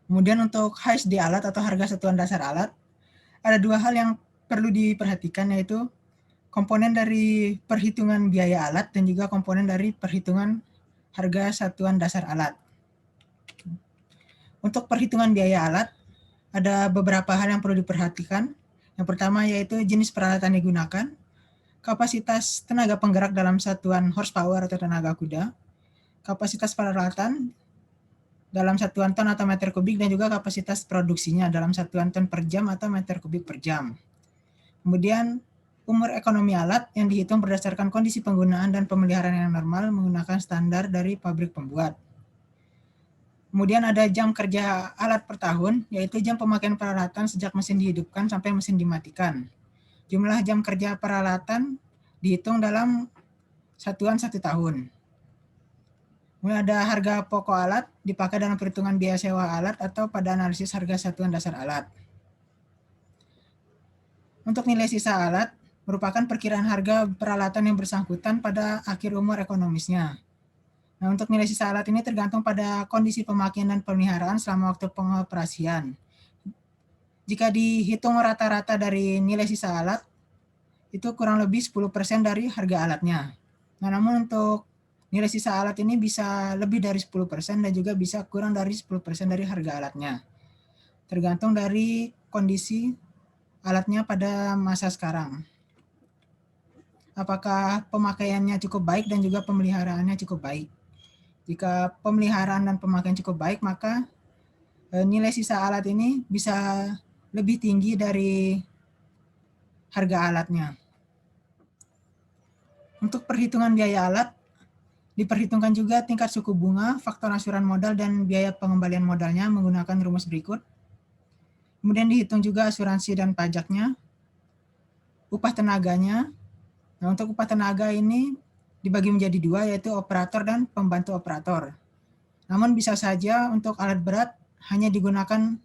Kemudian untuk HSD alat atau harga satuan dasar alat, ada dua hal yang perlu diperhatikan, yaitu komponen dari perhitungan biaya alat dan juga komponen dari perhitungan harga satuan dasar alat. Untuk perhitungan biaya alat, ada beberapa hal yang perlu diperhatikan. Yang pertama yaitu jenis peralatan yang digunakan, kapasitas tenaga penggerak dalam satuan horsepower atau tenaga kuda, kapasitas peralatan dalam satuan ton atau meter kubik, dan juga kapasitas produksinya dalam satuan ton per jam atau meter kubik per jam. Kemudian umur ekonomi alat yang dihitung berdasarkan kondisi penggunaan dan pemeliharaan yang normal menggunakan standar dari pabrik pembuat. Kemudian ada jam kerja alat per tahun, yaitu jam pemakaian peralatan sejak mesin dihidupkan sampai mesin dimatikan. Jumlah jam kerja peralatan dihitung dalam satuan 1 tahun. Kemudian ada harga pokok alat dipakai dalam perhitungan biaya sewa alat atau pada analisis harga satuan dasar alat. Untuk nilai sisa alat merupakan perkiraan harga peralatan yang bersangkutan pada akhir umur ekonomisnya. Nah, untuk nilai sisa alat ini tergantung pada kondisi pemakaian dan pemeliharaan selama waktu pengoperasian. Jika dihitung rata-rata dari nilai sisa alat, itu kurang lebih 10% dari harga alatnya. Nah, namun untuk nilai sisa alat ini bisa lebih dari 10% dan juga bisa kurang dari 10% dari harga alatnya. Tergantung dari kondisi alatnya pada masa sekarang. Apakah pemakaiannya cukup baik dan juga pemeliharaannya cukup baik. Jika pemeliharaan dan pemakaian cukup baik, maka nilai sisa alat ini bisa lebih tinggi dari harga alatnya. Untuk perhitungan biaya alat, diperhitungkan juga tingkat suku bunga, faktor asuran modal, dan biaya pengembalian modalnya menggunakan rumus berikut. Kemudian dihitung juga asuransi dan pajaknya, upah tenaganya. Nah, untuk upah tenaga ini dibagi menjadi dua, yaitu operator dan pembantu operator. Namun bisa saja untuk alat berat hanya digunakan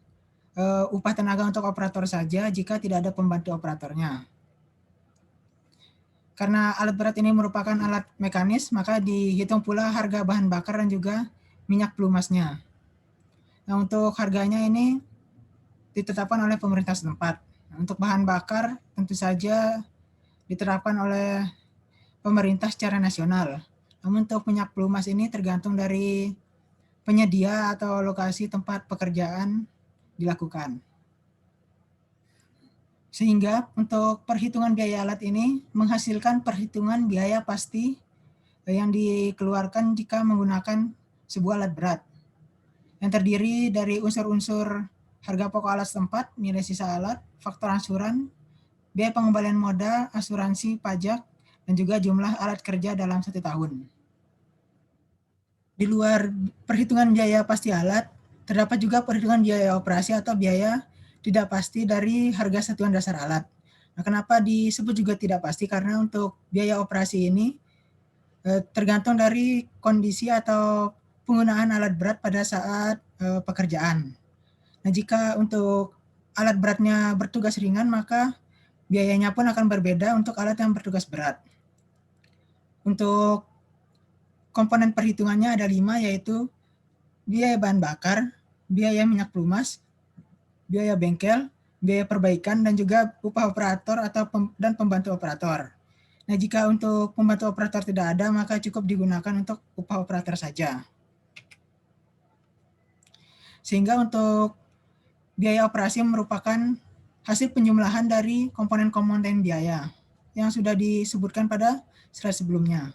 upah tenaga untuk operator saja jika tidak ada pembantu operatornya. Karena alat berat ini merupakan alat mekanis, maka dihitung pula harga bahan bakar dan juga minyak pelumasnya. Nah, untuk harganya ini ditetapkan oleh pemerintah setempat. Nah, untuk bahan bakar tentu saja diterapkan oleh pemerintah secara nasional. Namun untuk minyak pelumas ini tergantung dari penyedia atau lokasi tempat pekerjaan dilakukan. Sehingga untuk perhitungan biaya alat ini menghasilkan perhitungan biaya pasti yang dikeluarkan jika menggunakan sebuah alat berat, yang terdiri dari unsur-unsur harga pokok alat setempat, nilai sisa alat, faktor angsuran, biaya pengembalian modal, asuransi, pajak, dan juga jumlah alat kerja dalam 1 tahun. Di luar perhitungan biaya pasti alat, terdapat juga perhitungan biaya operasi atau biaya tidak pasti dari harga satuan dasar alat. Nah, kenapa disebut juga tidak pasti? Karena untuk biaya operasi ini tergantung dari kondisi atau penggunaan alat berat pada saat pekerjaan. Nah, jika untuk alat beratnya bertugas ringan, maka biayanya pun akan berbeda untuk alat yang bertugas berat. Untuk komponen perhitungannya ada 5, yaitu biaya bahan bakar, biaya minyak pelumas, biaya bengkel, biaya perbaikan, dan juga upah operator dan pembantu operator. Nah, jika untuk pembantu operator tidak ada, maka cukup digunakan untuk upah operator saja. Sehingga untuk biaya operasi merupakan hasil penjumlahan dari komponen-komponen biaya yang sudah disebutkan pada slide sebelumnya.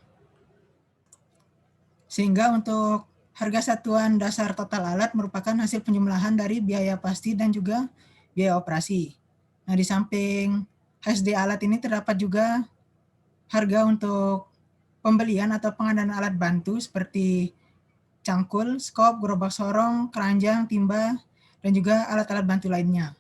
Sehingga untuk harga satuan dasar total alat merupakan hasil penjumlahan dari biaya pasti dan juga biaya operasi. Nah, di samping HSD alat ini terdapat juga harga untuk pembelian atau pengadaan alat bantu seperti cangkul, skop, gerobak sorong, keranjang, timba, dan juga alat-alat bantu lainnya.